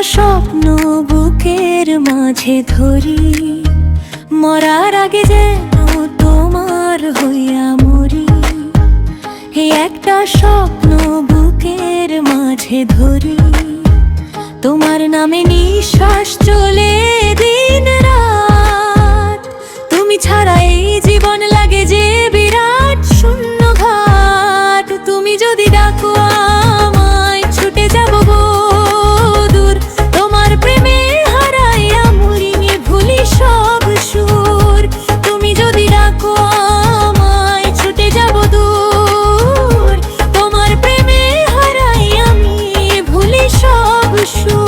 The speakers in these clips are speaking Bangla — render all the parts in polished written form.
স্বপ্ন বুকের মাঝে ধরি, মরার আগে যেন তোমার হইয়া মরি। এই একটা স্বপ্ন বুকের মাঝে ধরি, তোমার নামে নিঃশ্বাস চলে দিন রাত। তুমি ছাড়া এই জীবন লাগে যে বিরাট শূন্য ঘাট। তুমি যদি ডাকো আমায় ছুটে যাব গো দূর, তোমার প্রেমে হারাইয়া মরিনি ভুলি সব সুর। তুমি যদি ডাকো আমায় ছুটে যাব দূর, তোমার প্রেমে হারাইয়া আমি ভুলি সব সুর।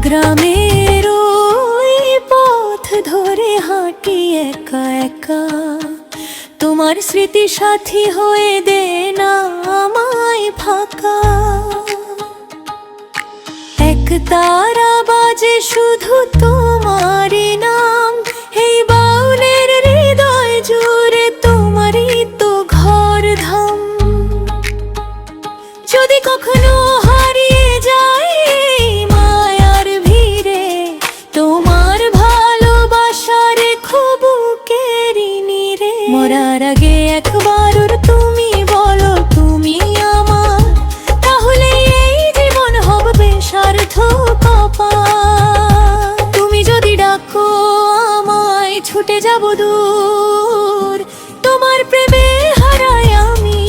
গ্রামের ওই পথ ধরে হাঁটি একা একা, তোমার স্মৃতি সাথী হয়ে দে না আমায় ফাঁকা। এক তারা বাজে শুধু তোমারই নাম, এই বাউলের হৃদয় জুড়ে তোমারই তো ঘর ধাম। যদি কখনো হারিয়ে যায় মায়ার ভিড়ে, তোমার ভালোবাসা রেখো বুকের নীড়ে। মরার আগে একবার তুমি বলো তুমি আমার, তাহলে এই জীবন হবে সার্থক কপাল। তুমি যদি ডাকো আমায় ছুটে যাব দূর, তোমার প্রেমে হারাই আমি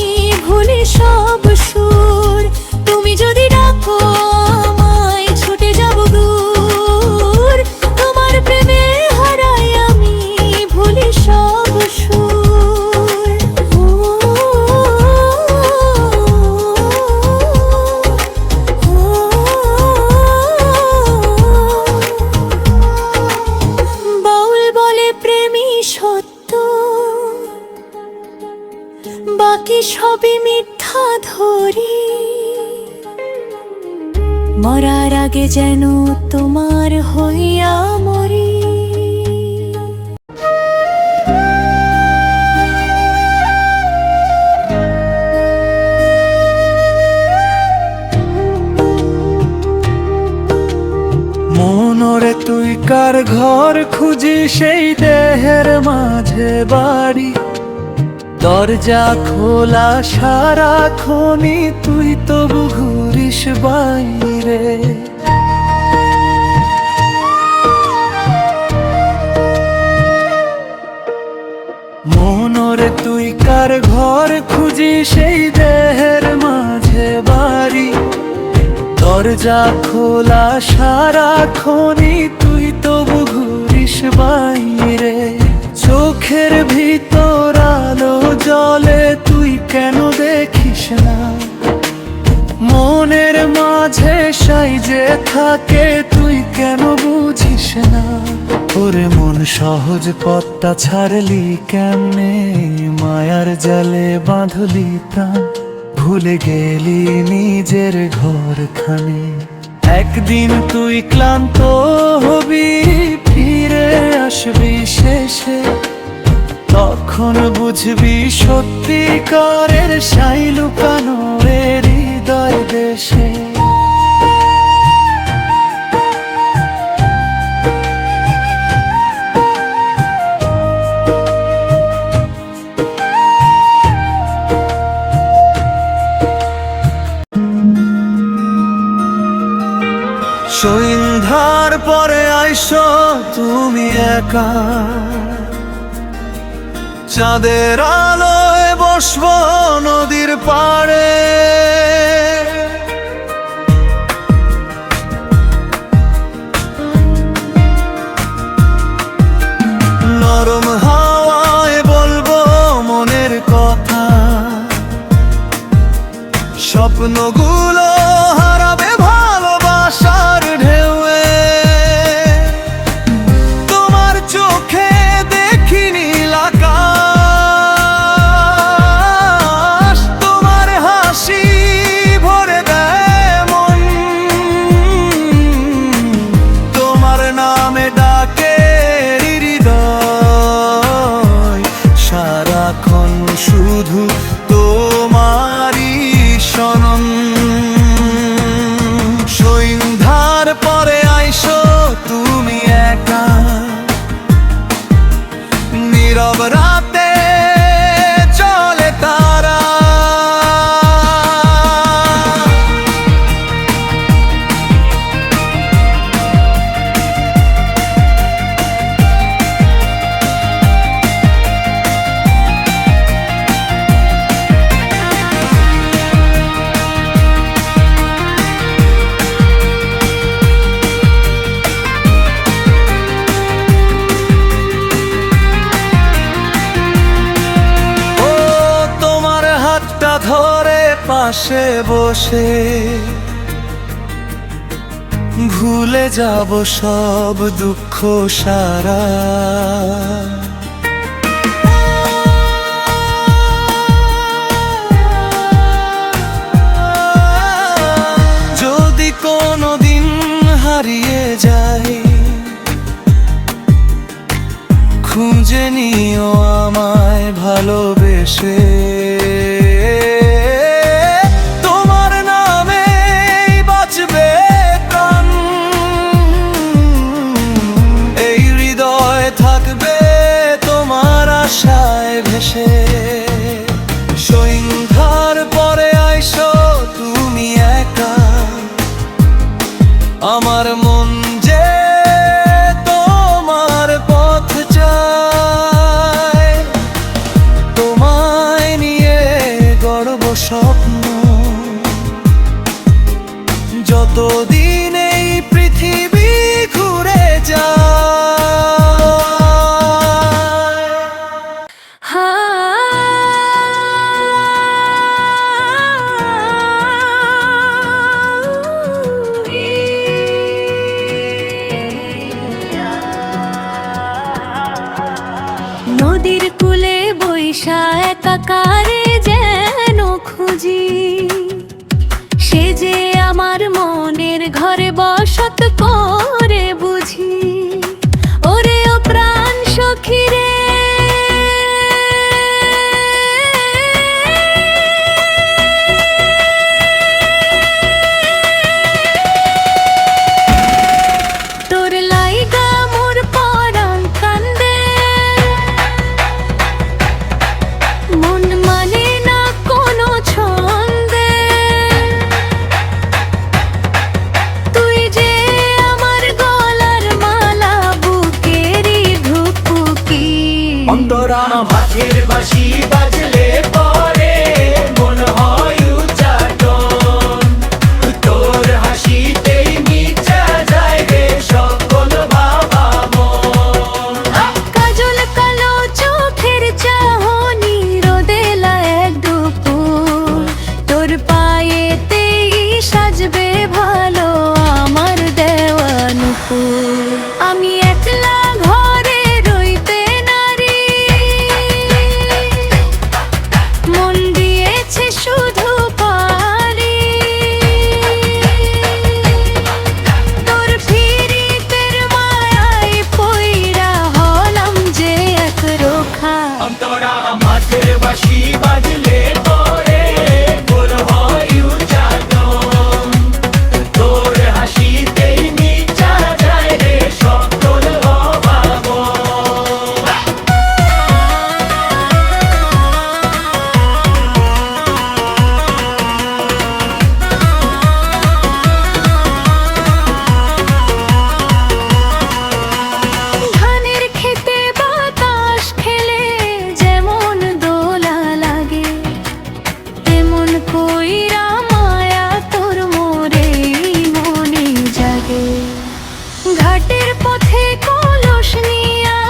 ভুলি সব সুর। তুমি যদি ডাকো আমায় ছুটে যাব দূর, তোমার প্রেমে হারাই আমি ভুলি সব সুর। বাউল বলে প্রেমই সত্য, বাকি সবই মিথ্যা ধরি। মরার আগে যেন তোমার হইয়া মরি। মনরে তুই কার ঘর খুঁজি, সেই দেহের মাঝে বাড়ি। দরজা খোলা সারাক্ষণই তুই তবু ঘুরিস বাইরে। মনরে তুই কার ঘর খুঁজি, সেই দেহের মাঝে বাড়ি। দরজা খোলা সারাক্ষণই তুই তবু ঘুরিস বাইরে। চোখের ভিতর আলো জ্বলে তুই কেন দেখিস না, মনের মাঝে সাইজে থাকে তুই কেন বুঝিস না। ওরে মন সহজ পথটা ছাড়লি কেমনে, মায়ার জালে বাঁধলি প্রাণ। ভুলে গেলি নিজের ঘরখানে, একদিন তুই ক্লান্ত হবি ফিরে আসবি শেষে। তখন বুঝবি সত্যিকারের সাই লুকানো হৃদয় দেশে। সন্ধ্যার পরে আইসো তুমি একা, চাঁদের আলোয় বসবো নদীর পাড়ে। নরম হাওয়ায় বলবো মনের কথা, স্বপ্নগুলো হারাবে ভালোবাসার ঢেউয়ে। তোমার চোখে দেখি নীল আকাশ, তোমার পাশে বসে ভুলে যাব সব দুঃখ সারা। যদি কোনোদিন হারিয়ে যাই খুঁজে নিও আমায় ভালোবেসে। তোমার নামে বাঁচবে প্রাণ, এই হৃদয় থাকবে তোমার আশায় ভেসে। সন্ধ্যার পরে আইসো তুমি একা, আমার মন যে তোমার পথ চায়। তোমায় নিয়ে গড়ব স্বপ্ন যতদিন এই পৃথিবী ঘুরে যায়। নদীর কূলে বৈশা একাকারে যেন খুঁজি, সে যে আমার মনের ঘরে বসত করে বুঝি। ওরে ও প্রাণ সখী রে, তোর লাইগা মোর পরাণ কান্দে, মন মানে না কোনো ছন্দে। তুই যে আমার গলার মালা, বুকেরই ধুকপুকি। অন্তরা মাঠের বাঁশি বাজলে পরে মন হয় উচ্চাটন, তোর হাসিতেই মিটা যায় রে সকল ভাবা মন। কাজল কালো চোখের চাহনি রোদেলা এক দুপুর, তোর পায়েতেই সাজবে ভালো আমার দেওয়া নুপুর। আমি একলা ঘরে রইতে নারী, মন দিয়েছে শুধু পারি। তোর ফিরিতের মায়ায় পইরা হলাম যে এক রোখা। অন্তরা মাঠের বাঁশি বাজলে পরে মন হয় উচ্চাটন, তোর হাসিতেই মিটা যায় রে সকল ভাবা মন। ধানের খেতে বাতাস খেলে যেমন দোলা লাগে, তেমন কইরা মায়া তোর মোরে মনে জাগে। ঘাটের পথে কলস নিয়া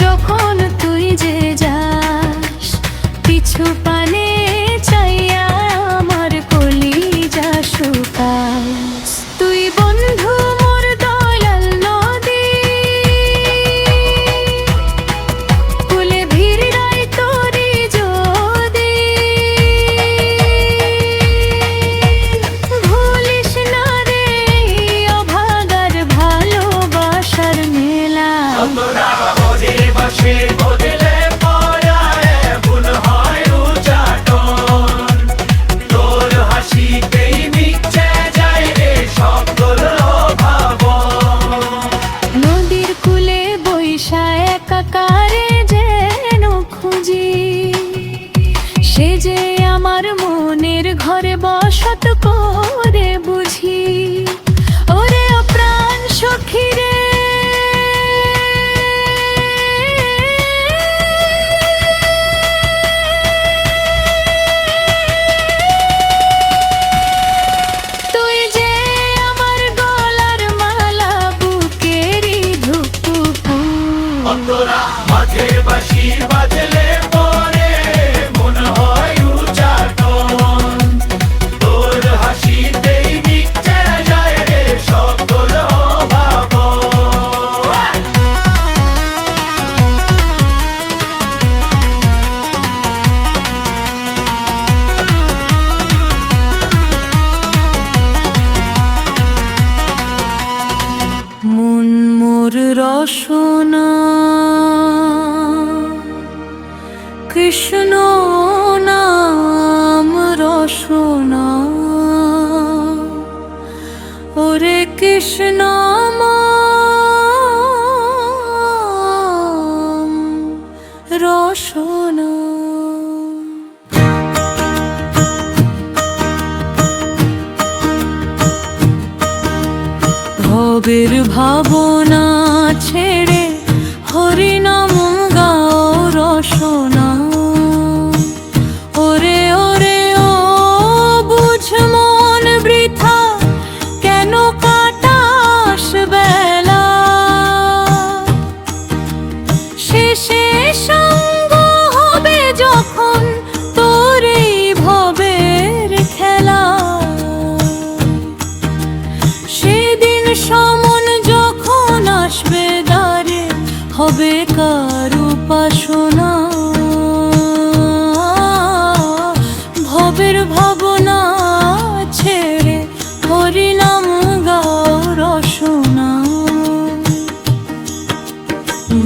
যখন তুই যে যাস, পিছু পানে চাইয়া আমার কলিজা শুকাস। তুই বন্ধু মোর দয়াল নদী, কুলে ভিড়াই তোরি যদি। কৃষ্ণ রসনা। ভবের ভাবনা ছেড়ে হরিনাম গাও রসনা। ওরে ওরে ও বুঝ মন বৃথা কেন কাটাস বেলা। শেষে সঙ্গ হবে যখন তোর এই ভবের খেলা। সেদিন সমন যখন আসবে দ্বারে হবে কার উপাসনা। ভবের ভাবনা ছেড়ে হরিনাম গাও রসনা।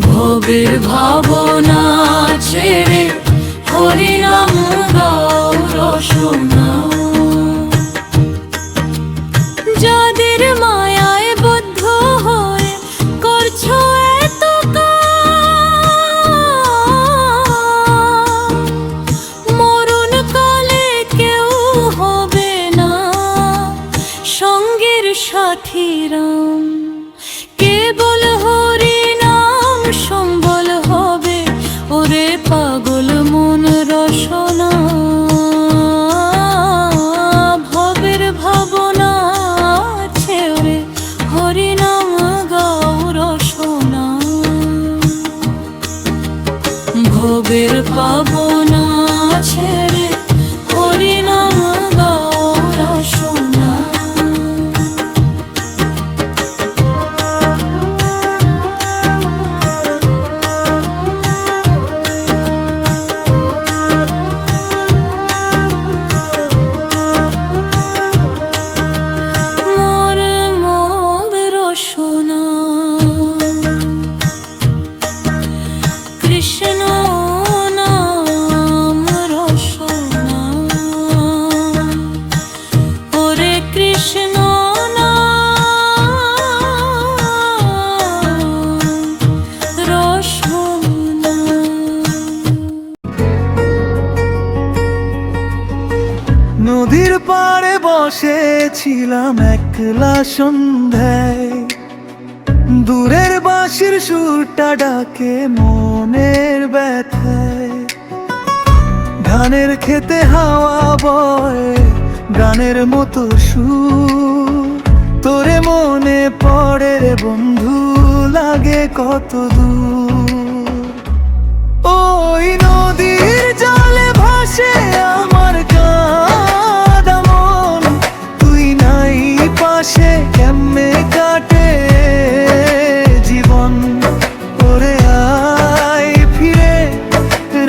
ভবের ভাবনা ছেড়ে হরিনাম গাও রসনা। যাদের মায়ায় বদ্ধ হয়ে করছো এত কাজ, মরণ কালে কেউ হবে না সঙ্গের সাথী রাম। কেবল হরি নাম সম্বল হবে ওরে পাগল মন রসনা। ভবের ভাবনা ছেড়ে হরিনাম গাও রসনা। ভবের ভাবনা ছেড়ে হরিনাম গাও রসনা। মোর মোর রসনা কৃষ্ণ নাম রসনা। ওরে কৃষ্ণ নাম রসনা। নদীর পাড়ে বসেছিলাম একলা সন্ধ্যায়। দূরের বাঁশির সুরটা ডাকে মনের ব্যথায়। ধানের খেতে হাওয়া বয় গানের মতো সুর। তোরে মনে পড়ে রে বন্ধু লাগে কত দূর। ওই নদীর জলে ভাসে আমার কাঁদা মন। তুই নাই পাশে কেমনে কাটে জীবন। ওরে আয় ফিরে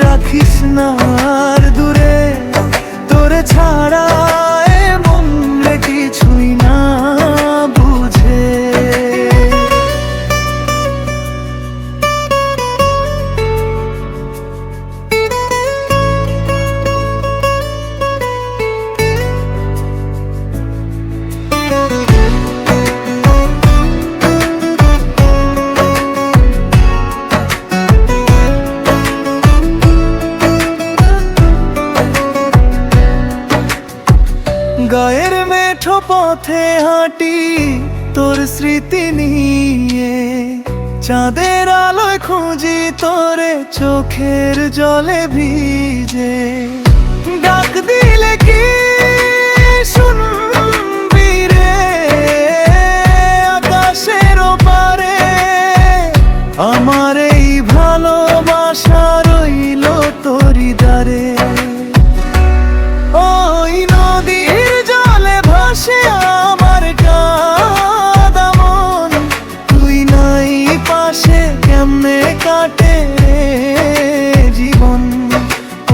রাখিস না আর দূরে। তোরে ছাড়া এ মন রে কিছুই না বুঝে। গায়ের মেঠো পথে হাঁটি তোর স্মৃতি নিয়ে। চাঁদের আলোয় খুঁজি তোরে চোখের জলে ভিজে। ডাক দিলে কি শুনবি রে আকাশের ওপারে। আমার এই ভালোবাসা রইল তোরি দ্বারে। ওই নদীর জলে ভাসে আমার কাঁদা মন। তুই নাই পাশে কেমনে কাটে জীবন।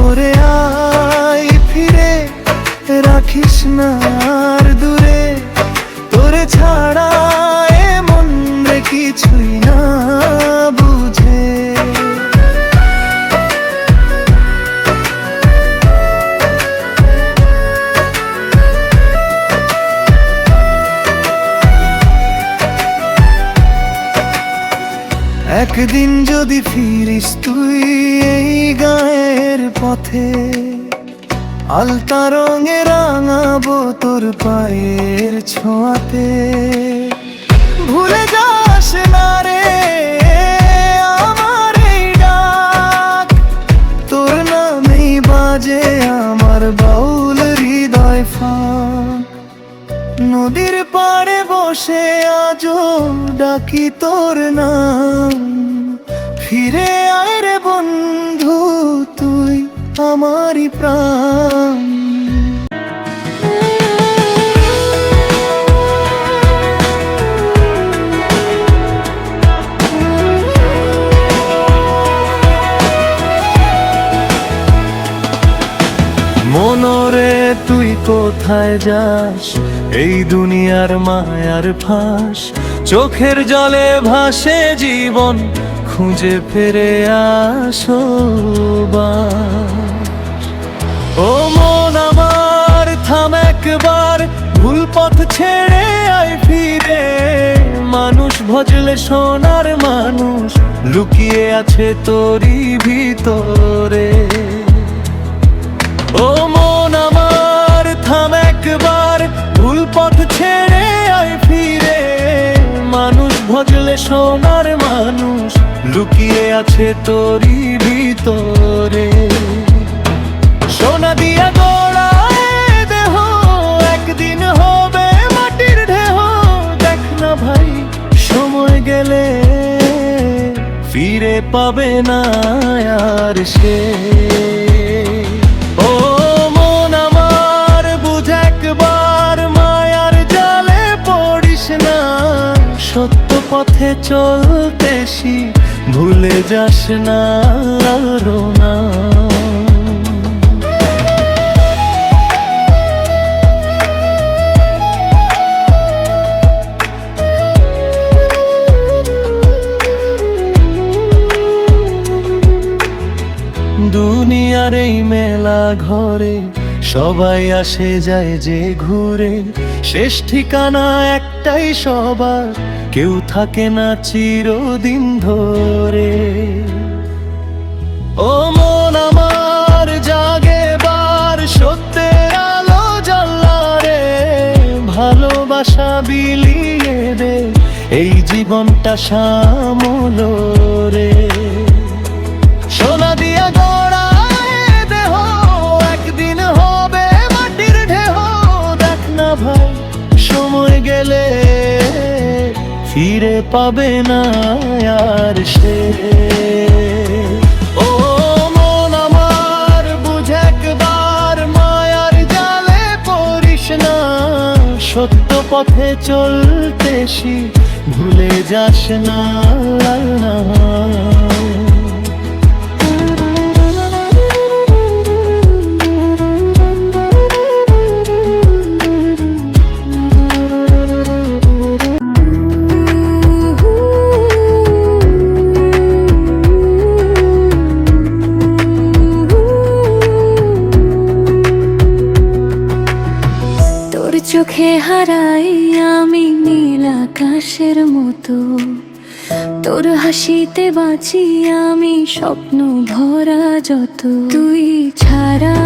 ওরে আয় ফিরে রাখিস না আর দূরে। তোরে ছাড়া এ মন রে কিছুই না বুঝে। একদিন যদি ফিরিস তুই এই গায়ের পথে, আলতা রঙে রাঙাবো তোর পায়ের ছোঁয়াতে। ভুলে যাস না রে আমার এই ডাক, তোর নামেই বাজে আমার বাউল হৃদয় ফাঁক। নদীর পাড়ে বসে আজও ডাকি তোর নাম, ফিরে আয় রে বন্ধু তুই আমারই প্রাণ। মনরে তুই কোথায় যাস, এই দুনিয়ার মায়ার ফাঁস। চোখের জলে ভাসে জীবন, খুঁজে ফিরে আসোবার। ও মন আমার থাম একবার, ভুল পথ ছেড়ে আয় ফিরে। মানুষ ভজলে সোনার মানুষ লুকিয়ে আছে তোরই ভিতরে। ও মন আমার থাম একবার, ভুল পথ ছেড়ে আয় ফিরে। মানুষ ভজলে সোনার মানুষ লুকিয়ে আছে তোরই ভিতরে। সোনা দিয়া গড়া এ দেহ একদিন হবে মাটির ঢেহ। দেখ না ভাই সময় গেলে ফিরে পাবে না আর সে। ও মন আমার বুঝ একবার, মায়ার জালে পড়িস না। সত্য পথে চলতে শিখ, ভুলে যাস না রোনা। দুনিয়ার এই মেলা ঘরে সবাই আসে যায় যে ঘুরে। শেষ ঠিকানা একটাই সবার, কেউ থাকে না চিরদিন ধরে। ও মন আমার জাগে বার, সত্যের আলো জ্বালা রে। ভালোবাসা বিলিয়ে দে, এই জীবনটা সামল রে। সোনা দিয়া গড়া এ দেহ একদিন হবে মাটির ঢেহ। দেখ না ভাই সময় গেলে ফিরে পাবে না আর সে। ও মন আমার বুঝ একবার, মায়ার জালে পড়িস না। সত্য পথে চলতে শিখ, ভুলে যাস না। চোখে হারাই আমি নীল আকাশের মতো, তোর হাসিতে বাঁচি আমি স্বপ্ন ভরা যত। তুই ছাড়া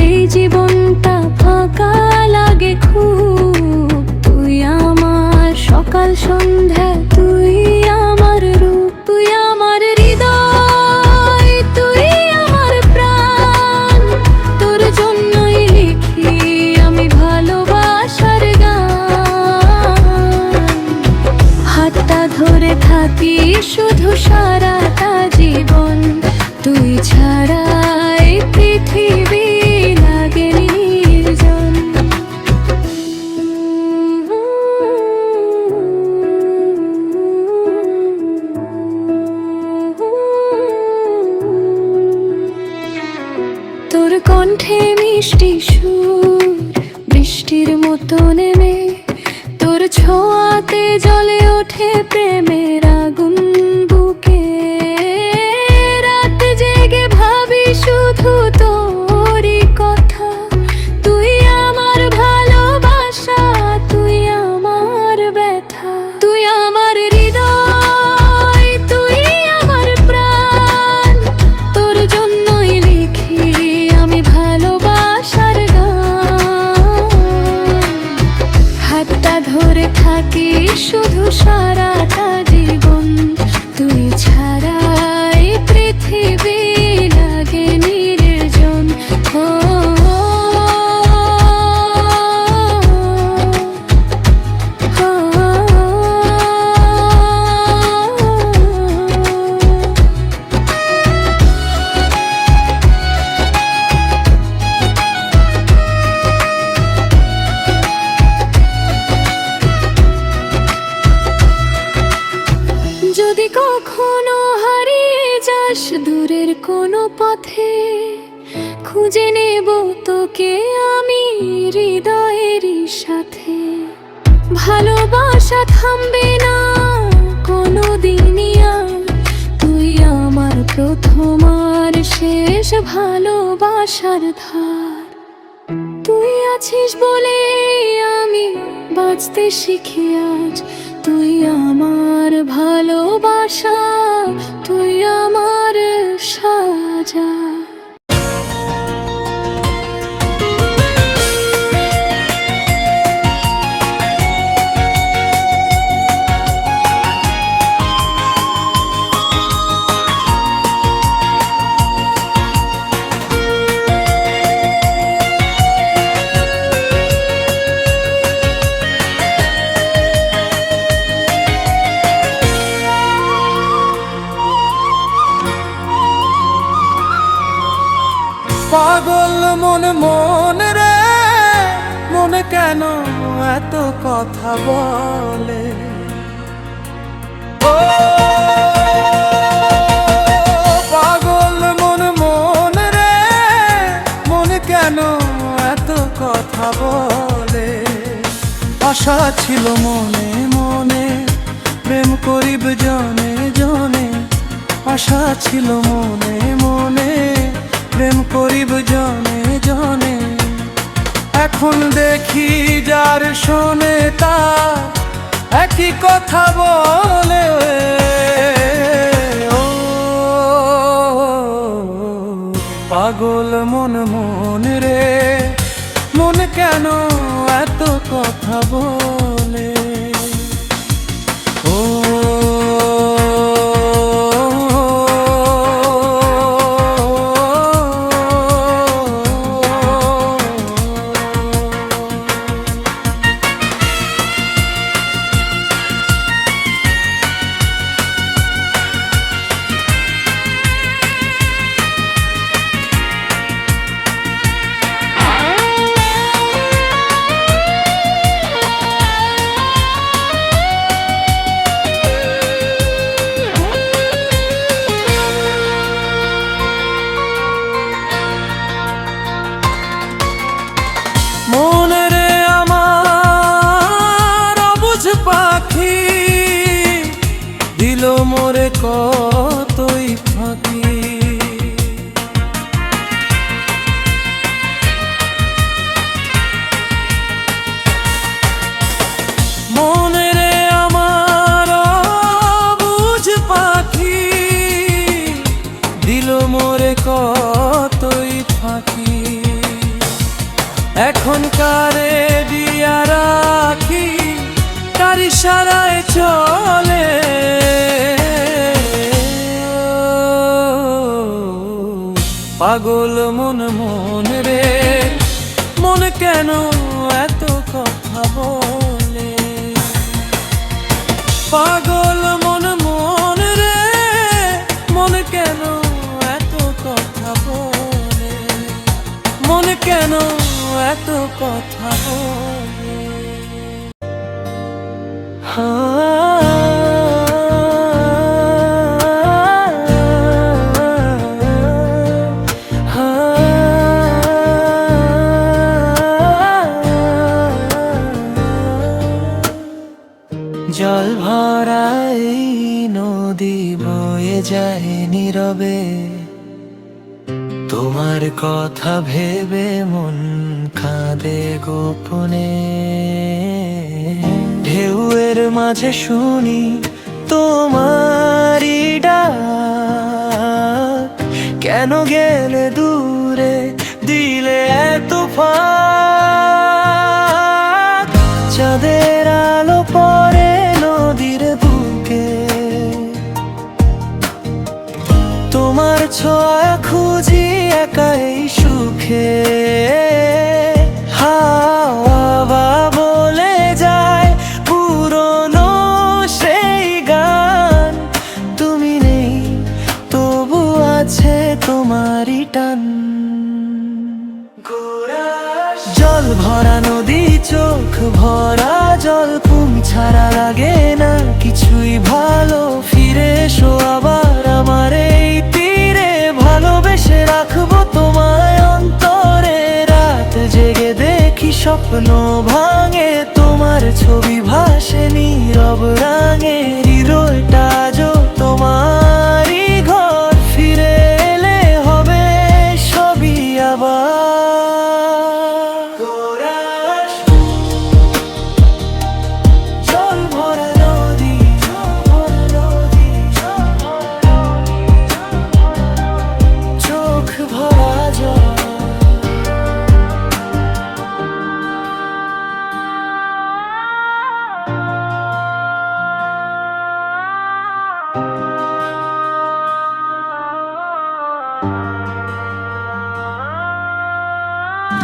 এই জীবনটা ফাঁকা লাগে খুব। তুই আমার সকাল সন্ধ্যা, তুই আমার রূপ। তুই আমার হৃদয়, তুই আমার প্রাণ। তোর জন্যই লিখি আমি ভালোবাসার গান। হাতটা ধরে থাকি শুধু সারাটা জীবন, তুই ছাড়া এই পৃথিবী লাগে নির্জন। তোর কণ্ঠে মিষ্টি সুর বৃষ্টির মতো নেমে, তোর ছোঁয়াতে জ্বলে ওঠে প্রেমের আগুন বুকে। রাত জেগে ভাবি শুধু তোরই কথা। তুই আমার ভালোবাসা, তুই আমার ব্যথা। তুই আমার হৃদয়, তুই থাকি শুধু সারাটা জীবন, তুই ছাড়া এই পৃথিবী লাগে নির্জন। ও যদি কখনো হারিয়ে যাস দূরের কোনো পথে, খুঁজে নেব তোকে আমি হৃদয়েরই সাথে। ভালোবাসা থামবে না কোনো দিনই আর, তুই আমার প্রথম আর শেষ ভালোবাসার ধার। তুই আছিস বলে আমি বাঁচতে শিখি আজ, তুই আমার ভালোবাসা, তুই আমার সাজা। পাগল মন মন রে, মনে কেন এত কথা বলে? ও পাগল মন মন রে, মনে কেন এত কথা বলে? আশা ছিল মনে মনে প্রেম করিব জনে জনে, আশা ছিল মনে মনে প্রেম করিব জনে জনে। এখন দেখি যার শোনে তার একই কথা বলে। ও পাগল মন মন রে, মন কেন এত কথা বলে? ও মনে রে আমার অবুঝ পাখি, দিল মোরে কতই ফাঁকি। মনে রে আমার অবুঝ পাখি, দিল মোরে কতই ফাঁকি। এখন কারে দিয়া রাখি, তার ইশারায় চলে। পাগল মন মন রে, মন কেন এত কথা বলে? পাগল মন মন রে, মন কেন এত কথা বলে? মন কেন এত কথা বলে? জল ভরাই নদী বয়ে যায় নীরবে, তোমার কথা ভেবে মন কাঁদে গোপনে। ঢেউয়ের মাঝে শুনি তোমারই ডাক, কেন গেলে দূরে দিলে এত ফাঁক? চাঁদের আলো চোখে হাওয়া বলে যায় পুরনো সেই গান। তুমি নেই তবু আছে তোমারই টান। জল ভরা নদী চোখ ভরা জল, তুমি ছাড়া লাগে না কিছুই ভালো। ফিরে এসো আবার আমার এই তীরে, ভালোবেসে রাখবো তোমায় অন্তরে। রাত জেগে দেখি স্বপ্ন ভাঙে, তোমার ছবি ভাসে নীরব রাঙে। হৃদয়টা আজও তোমারই ঘর, ফিরে এলে হবে সবই আবার। জল ভরা নদী, চোখ ভরা জল।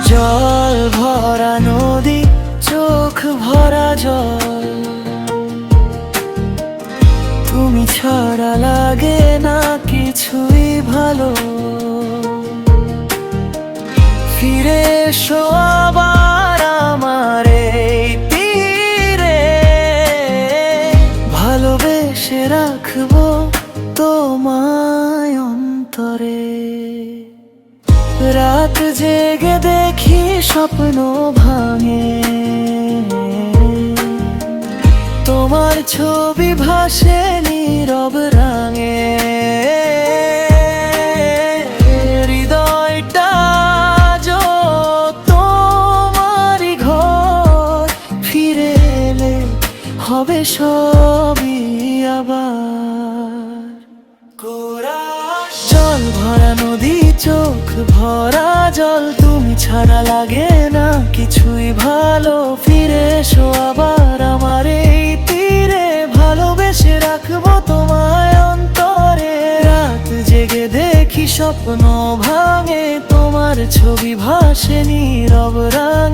জল ভরা নদী চোখ ভরা জল, তুমি ছাড়া লাগে না কিছুই ভালো। ফিরে এসো আবার আমার এই তীরে, ভালোবেসে রাখবো তোমায় অন্তরে। রাত জেগে দেখি স্বপ্ন ভাঙে, তোমার ছবি ভাসে নীরব রাঙে। হৃদয়টা আজও তোমারই ঘর, ফিরে এলে হবে সবই আবার। জল ভরা নদী চোখ ভরা জল, তুমি ছাড়া লাগে না কিছুই ভালো। ফিরে এসো আবার আমার এই তীরে, ভালোবেসে রাখবো তোমায় অন্তরে। রাত জেগে দেখি স্বপ্ন ভাঙে, তোমার ছবি ভাসে নীরব রাঙে।